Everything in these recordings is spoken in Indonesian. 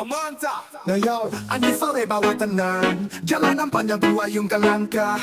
Mantap. Nah yo, angin sore bawa tenang, jalanan panjang berwayungkan langkah.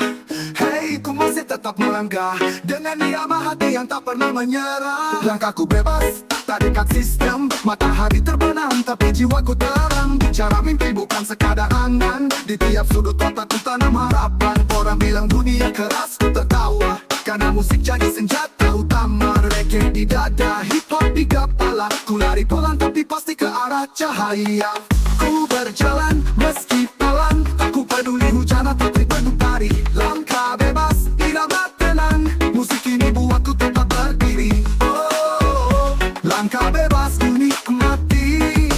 Hey, ku masih tetap melangkah dengan irama hati yang tak pernah menyerah. Langkahku bebas, tak dekat sistem. Matahari terbenam, tapi jiwaku terang. Bicara mimpi bukan sekadar angan. Di tiap sudut otakku tanam harapan. Orang bilang dunia keras, ku tertawa karena musik jadi senjata utama. Reggae di dada, hip hop di kepala. Ku lari pelan tapi pasti ke arah cahaya. Ku berjalan meski pelan, tak ku peduli hujan atau terik mentari. Langkah bebas, irama tenang. Musik ini buatku tetap berdiri. Oh, langkah bebas ku nikmati.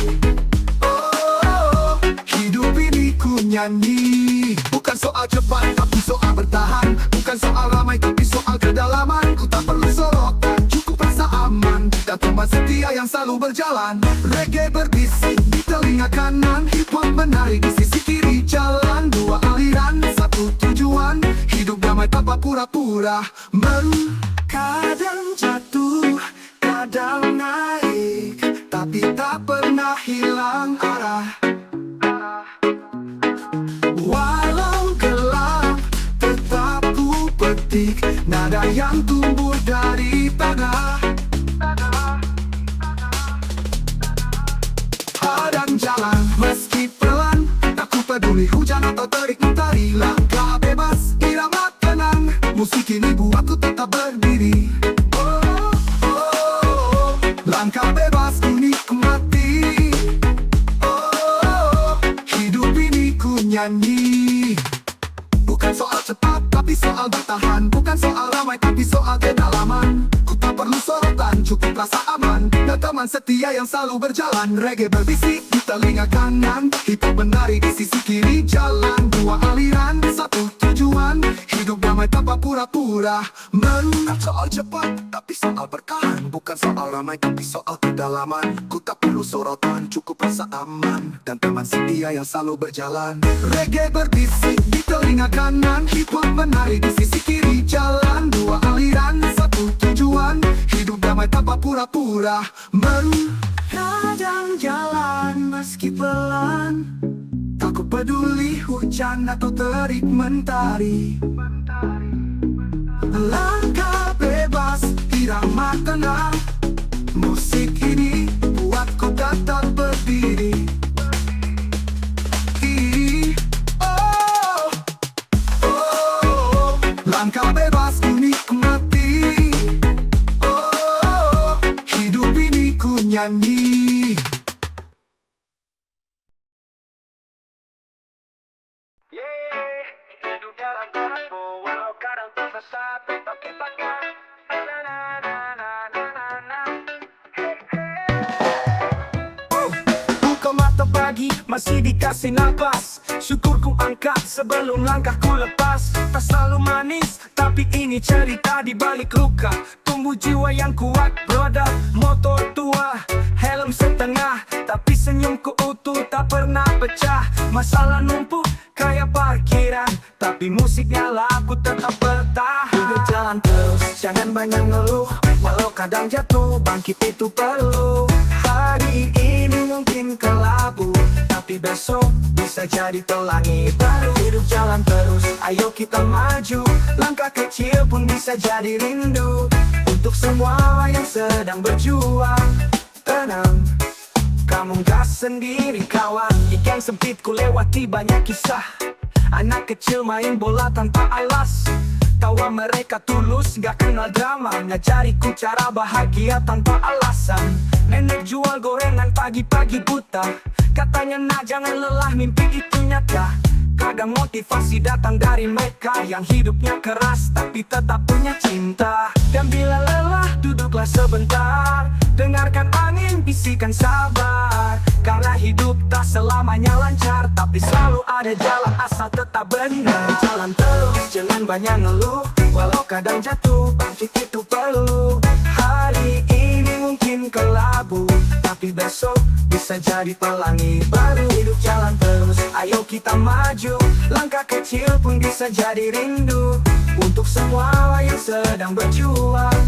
Oh, hidup ini ku nyanyi. Bukan soal cepat tapi soal bertahan. Bukan soal ramai tapi soal kedalaman. Ku tak perlu sorotan, cukup rasa aman dan teman setia yang selalu berjalan. Reggae berbisik di telinga kanan, hip hop menari di sisi kiri jalan. Dua aliran, satu tujuan, hidup damai tanpa pura-pura. Kadang jatuh, kadang naik, tapi tak pernah hilang arah. Walau gelap, tetap ku petik nada yang tumbuh dari tanah. Hadang jalan meski pelan, tak ku peduli hujan atau terik mentari. Langkah bebas, irama tenang. Musik ini buatku tetap berdiri. Oh, oh, oh. Langkah bebas ku nikmati. Oh, hidup ini ku nyanyi. Bukan soal cepat tapi soal bertahan. Bukan soal ramai tapi soal kedalaman. Ku tak perlu sorotan, cukup rasa aman dan teman setia yang selalu berjalan. Reggae berbisik di telinga kanan, hip hop menari di sisi kiri jalan. Dua aliran, satu tujuan, hidup damai tanpa pura-pura. Bukan soal cepat tapi soal bertahan. Bukan soal ramai tapi soal kedalaman. Ku tak perlu sorotan, cukup rasa aman dan teman setia yang selalu berjalan. Reggae berbisik di telinga kanan, hip hop menari di sisi kiri jalan. Dua aliran, satu tujuan, hidup damai tanpa pura-pura. Kadang jalan meski pelan, tak ku peduli hujan atau terik mentari. Langkah bebas, irama tenang. Musik ini buatku tetap berdiri. Oh, oh, langkah bebas ku nikmati. Oh, hidup ini ku nyanyi. Hidup dalam tempo, walau kadang tersesat, tapi takkan. Buka mata pagi, masih dikasih napas. Syukur ku angkat sebelum langkahku lepas. Tak selalu manis, tapi ini cerita di balik luka. Tumbuh jiwa yang kuat, brother. Motor tua, helm setengah, tapi senyumku utuh, tak pernah pecah. Masalah numpuk kayak parkiran, tapi musiknya laku tetap bertahan. Hidup jalan terus, jangan banyak ngeluh. Walau kadang jatuh, bangkit itu perlu. Hari ini mungkin kelabu, tapi besok bisa jadi pelangi baru. Hidup jalan terus, ayo kita maju. Langkah kecil pun bisa jadi rindu. Untuk semua yang sedang berjuang, tenang, kamu gak sendiri kawan. Gang sempit ku lewati banyak kisah. Anak kecil main bola tanpa alas. Tawa mereka tulus, gak kenal drama. Ngajariku cara bahagia tanpa alasan. Nenek jual gorengan pagi-pagi buta. Katanya nak jangan lelah, mimpi itu nyata. Kadang motivasi datang dari mereka yang hidupnya keras tapi tetap punya cinta. Dan bila lelah duduklah sebentar, dengarkan angin bisikan sabar. Karena hidup tak selamanya lancar, tapi selalu ada jalan asal tetap benar. Jalan terus, jangan banyak ngeluh. Walau kadang jatuh, bangkit itu perlu. Hari ini mungkin kelabu, tapi besok bisa jadi pelangi baru. Hidup jalan terus, ayo kita maju. Langkah kecil pun bisa jadi rindu. Untuk semua yang sedang berjuang,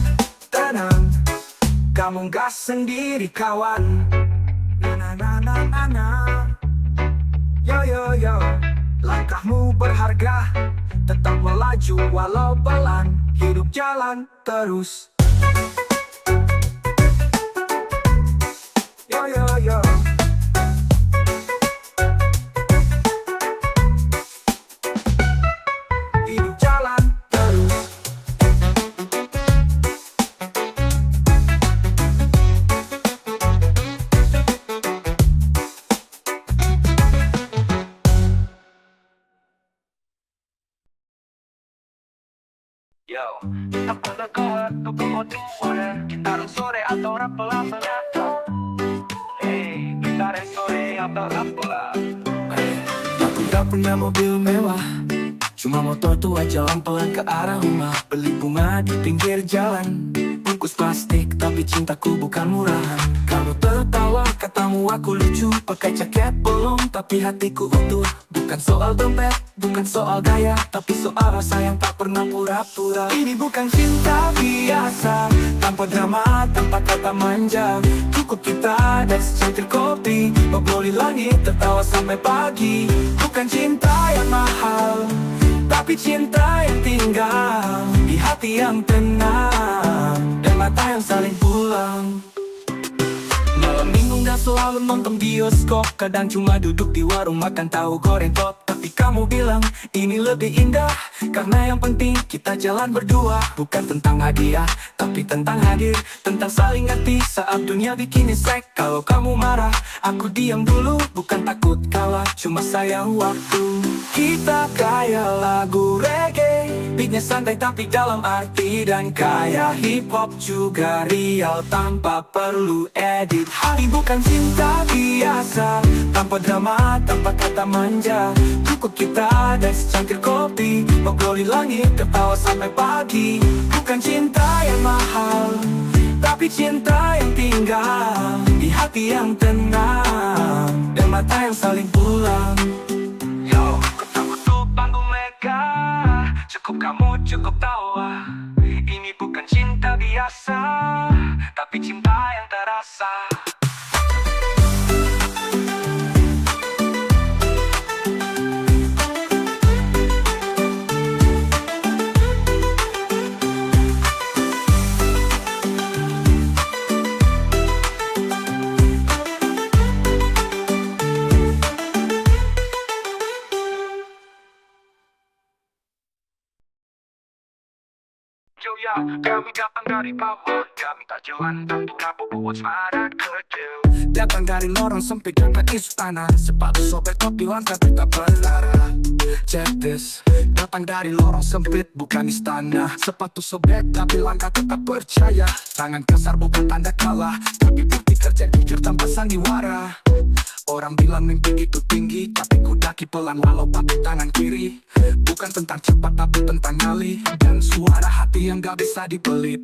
tenang, kamu gak sendiri kawan. Na na na na na na. berharga. Tetap melaju walau pelan, hidup jalan terus. Yo yo yo. Hidup jalan terus. Yo, apa dekat untuk kemotuan? Gitaran sore atau rap pelap-pelap? Hey, gitaran sore atau rap pelap? Aku gak punya mobil mewah, cuma motor tua jalan pelan ke arah rumah. Beli bunga di pinggir jalan, bungkus plastik tapi cintaku bukan murahan. Kamu tertawa, katamu aku lucu, pakai jaket belum tapi hatiku utuh. Bukan soal dompet, bukan soal gaya, tapi soal rasa yang tak pernah pura-pura. Ini bukan cinta biasa, tanpa drama, tanpa kata manja. Cukup kita dan secangkir kopi, ngobrol di langit, tertawa sampai pagi. Bukan cinta yang mahal, tapi cinta yang tinggal di hati yang tenang dan mata yang saling pulang. Malam minggu gak selalu nonton bioskop, kadang cuma duduk di warung makan tahu goreng top. Tapi kamu bilang ini lebih indah, karena yang penting kita jalan berdua. Bukan tentang hadiah, tapi tentang hadir, tentang saling ngerti saat dunia bikin sek. Kalau kamu marah, aku diam dulu, bukan takut kalah, cuma sayang waktu. Kita kayak lagu reggae, beatnya santai tapi dalam arti, dan kayak hip hop juga real tanpa perlu edit. Hari bukan cinta biasa, tanpa drama, tanpa kata manja. Cukup kita dan secangkir kopi, ngobrol di langit, tertawa sampai pagi. Bukan cinta yang mahal, tapi cinta yang tinggal di hati yang tenang dan mata yang saling pulang. Yo, kau tutup panggung megah, cukup kamu cukup tawa. Ini bukan cinta biasa, tapi cinta yang terasa. Ya, kami datang dari bawah, kami tak jalan tapi kamu buat suara kecil. Datang dari lorong sempit dengan istana, sepatu sobek topi langkah tak berdarah. Check this, datang dari lorong sempit bukan istana, sepatu sobek tapi langkah tetap percaya. Tangan kasar bukan tanda kalah, tapi bukti kerja jujur tanpa sandiwara. Orang bilang mimpi itu tinggi, tapi ku daki pelan walau pakai tangan kiri. Bukan tentang cepat tapi tentang nyali, dan suara hati yang gak bisa dibelip.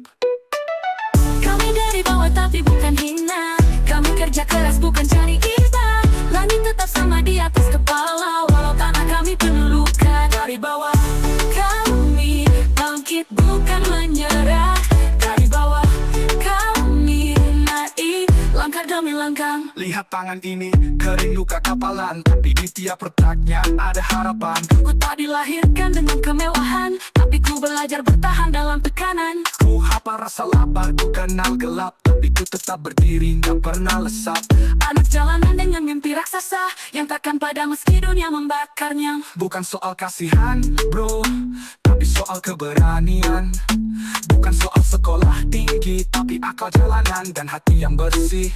Kami dari bawah tapi bukan hina, kami kerja keras bukan cari iba. Langit tetap sama di atas kepala, walau tanah kami penuh luka. Dari bawah kami bangkit bukan menyerah. Dari bawah kami naik langkah demi langkah. Lihat tangan ini, kering luka kapalan, tapi di tiap retaknya ada harapan. Ku tak dilahirkan dengan kemewahan, tapi ku belajar bertahan dalam tekanan. Ku hafal rasa lapar, ku kenal gelap, tapi ku tetap berdiri, gak pernah lesap. Anak jalanan dengan mimpi raksasa, yang takkan padam meski dunia membakarnya. Bukan soal kasihan, bro, tapi soal keberanian. Bukan soal sekolah tinggi, tapi akal jalanan dan hati yang bersih.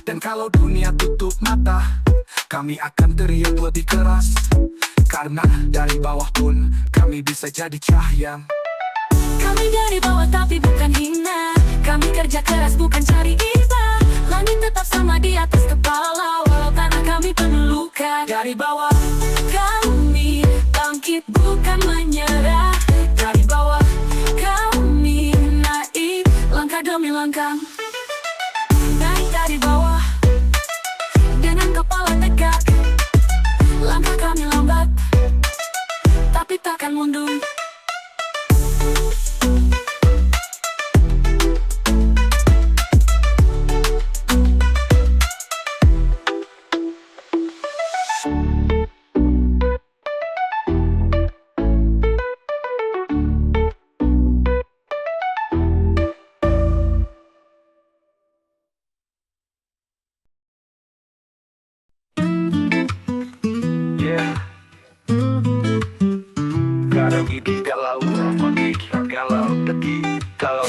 Dan kalau dunia tutup mata, kami akan teriak lebih keras, karena dari bawah pun kami bisa jadi cahaya. Kami dari bawah tapi bukan hina, kami kerja keras bukan cari iba. Langit tetap sama di atas kepala, walau tanah kami penuh luka. Dari bawah kami bangkit bukan menyerah. Dari bawah kami naik langkah demi langkah. Naik dari bawah dengan kepala tegak, langkah kami lambat tapi takkan mundur.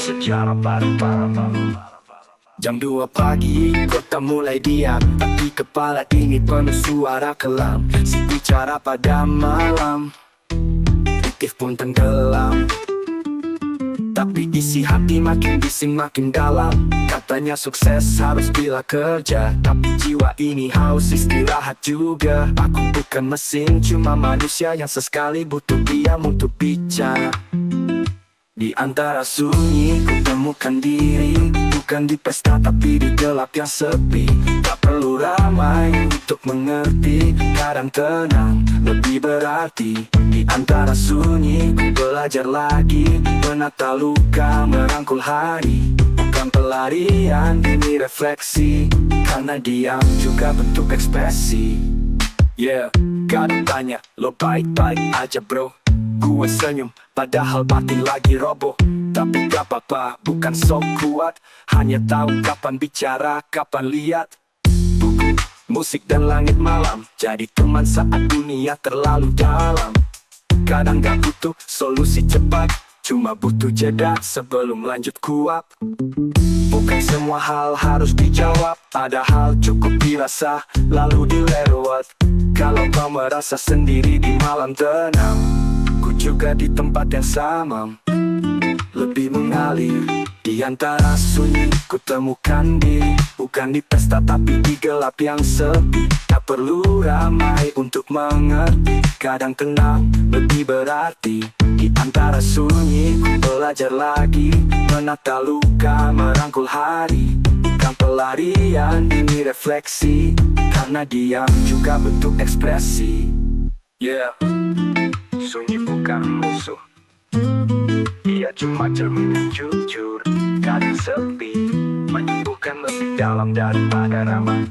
sejarah Jam 2 pagi, kota mulai diam, tapi kepala ini penuh suara kelam. Si bicara pada malam, fiktif pun tenggelam. Tapi isi hati makin bising makin dalam. Katanya sukses harus bila kerja, tapi jiwa ini haus istirahat juga. Aku bukan mesin, cuma manusia yang sesekali butuh diam untuk bicara. Di antara sunyi ku temukan diri, bukan di pesta tapi di gelap yang sepi. Tak perlu ramai untuk mengerti, kadang tenang lebih berarti. Di antara sunyi ku belajar lagi, menata luka merangkul hari. Bukan pelarian, ini refleksi, karena diam juga bentuk ekspresi. Yeah, kadang tanya, lo baik-baik aja bro? Gue senyum, padahal batin lagi roboh. Tapi gak apa-apa, bukan sok kuat, hanya tahu kapan bicara, kapan lihat. Buku, musik dan langit malam jadi teman saat dunia terlalu dalam. Kadang gak butuh solusi cepat, cuma butuh jeda sebelum lanjut kuat. Bukan semua hal harus dijawab, ada hal cukup dirasa lalu dilewat. Kalau kau merasa sendiri di malam tenang, ku juga di tempat yang sama, lebih mengalir. Di antara sunyi ku temukan diri, bukan di pesta tapi di gelap yang sepi. Tak perlu ramai untuk mengerti, kadang tenang lebih berarti. Di antara sunyi ku belajar lagi, menata luka merangkul hari. Bukan pelarian, ini refleksi, karena diam juga bentuk ekspresi. Yeah, sunyi bukan musuh, ia cuma cermin jujur. Kadang sepi menyembuhkan lebih dalam daripada ramai.